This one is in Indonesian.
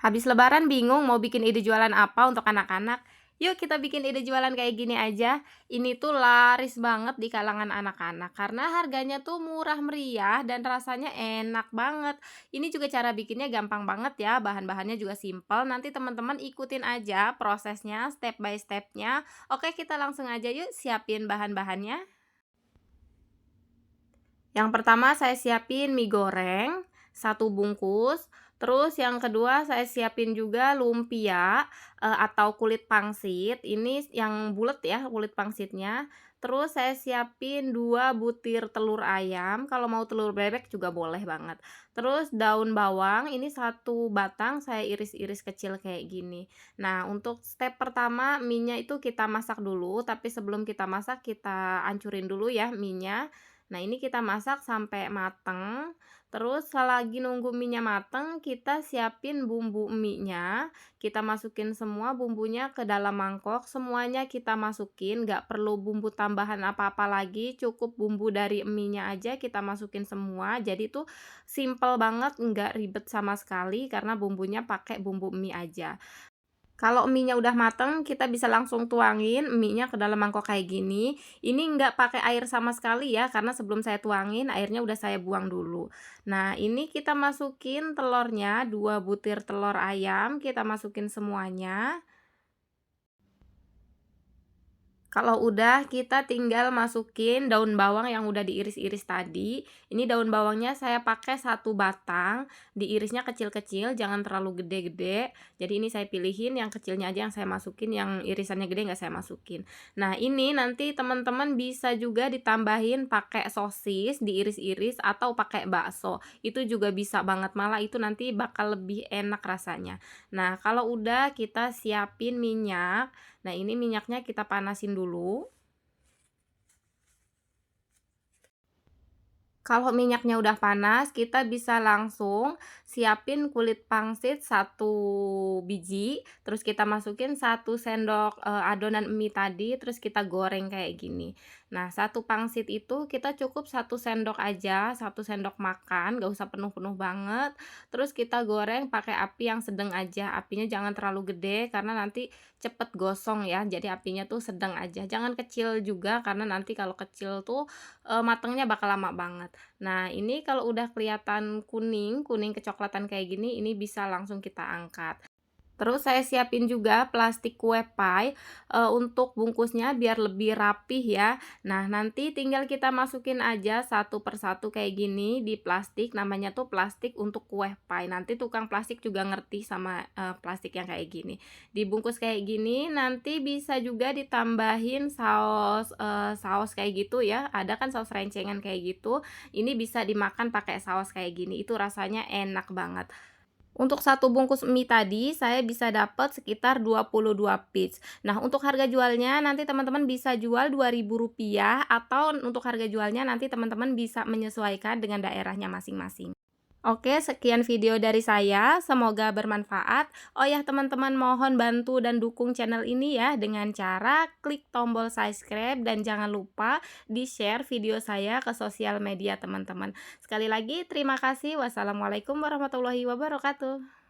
Habis lebaran bingung mau bikin ide jualan apa untuk anak-anak? Yuk kita bikin ide jualan kayak gini aja. Ini tuh laris banget di kalangan anak-anak karena harganya tuh murah meriah dan rasanya enak banget. Ini juga cara bikinnya gampang banget ya, bahan-bahannya juga simpel. Nanti teman-teman ikutin aja prosesnya step by stepnya. Oke, kita langsung aja yuk siapin bahan-bahannya. Yang pertama saya siapin mie goreng, satu bungkus. Terus yang kedua saya siapin juga lumpia, atau kulit pangsit, ini yang bulat ya, kulit pangsitnya. Terus saya siapin 2 butir telur ayam, kalau mau telur bebek juga boleh banget. Terus daun bawang, ini satu batang saya iris-iris kecil kayak gini. Nah, untuk step pertama mie-nya itu kita masak dulu, tapi sebelum kita masak kita hancurin dulu ya mie-nya. Nah, ini kita masak sampai mateng, terus selagi nunggu mie-nya mateng, kita siapin bumbu mie-nya, kita masukin semua bumbunya ke dalam mangkok, semuanya kita masukin, nggak perlu bumbu tambahan apa-apa lagi, cukup bumbu dari mie-nya aja kita masukin semua. Jadi tuh simple banget, nggak ribet sama sekali karena bumbunya pakai bumbu mie aja. Kalau mie-nya udah mateng, kita bisa langsung tuangin mie-nya ke dalam mangkok kayak gini. Ini nggak pakai air sama sekali ya, karena sebelum saya tuangin, airnya udah saya buang dulu. Nah, ini kita masukin telurnya, 2 butir telur ayam, kita masukin semuanya. Kalau udah, kita tinggal masukin daun bawang yang udah diiris-iris tadi. Ini daun bawangnya saya pakai satu batang, diirisnya kecil-kecil, jangan terlalu gede-gede. Jadi ini saya pilihin yang kecilnya aja yang saya masukin, yang irisannya gede nggak saya masukin. Nah, ini nanti teman-teman bisa juga ditambahin pakai sosis, diiris-iris, atau pakai bakso. Itu juga bisa banget, malah itu nanti bakal lebih enak rasanya. Nah, kalau udah kita siapin minyak. Nah, ini minyaknya kita panasin dulu. Kalau minyaknya udah panas, kita bisa langsung siapin kulit pangsit satu biji, terus kita masukin satu sendok, adonan mie tadi, terus kita goreng kayak gini. Nah, satu pangsit itu kita cukup satu sendok aja, satu sendok makan, nggak usah penuh-penuh banget. Terus kita goreng pakai api yang sedang aja, apinya jangan terlalu gede karena nanti cepet gosong ya, jadi apinya tuh sedang aja, jangan kecil juga karena nanti kalau kecil tuh, matengnya bakal lama banget. Nah, ini kalau udah kelihatan kuning, kuning kecoklatan kayak gini, ini bisa langsung kita angkat. Terus saya siapin juga plastik kue pie, untuk bungkusnya biar lebih rapih ya. Nah, nanti tinggal kita masukin aja satu persatu kayak gini di plastik, namanya tuh plastik untuk kue pie. Nanti tukang plastik juga ngerti sama, plastik yang kayak gini. Dibungkus kayak gini, nanti bisa juga ditambahin saus, saus kayak gitu ya, ada kan saus rencengan kayak gitu, ini bisa dimakan pakai saus kayak gini, itu rasanya enak banget. Untuk satu bungkus mie tadi, saya bisa dapat sekitar 22 piece. Nah, untuk harga jualnya nanti teman-teman bisa jual Rp2.000 atau untuk harga jualnya nanti teman-teman bisa menyesuaikan dengan daerahnya masing-masing. Oke, sekian video dari saya, semoga bermanfaat. Oh ya, teman-teman mohon bantu dan dukung channel ini ya dengan cara klik tombol subscribe dan jangan lupa di-share video saya ke sosial media teman-teman. Sekali lagi terima kasih. Wassalamualaikum warahmatullahi wabarakatuh.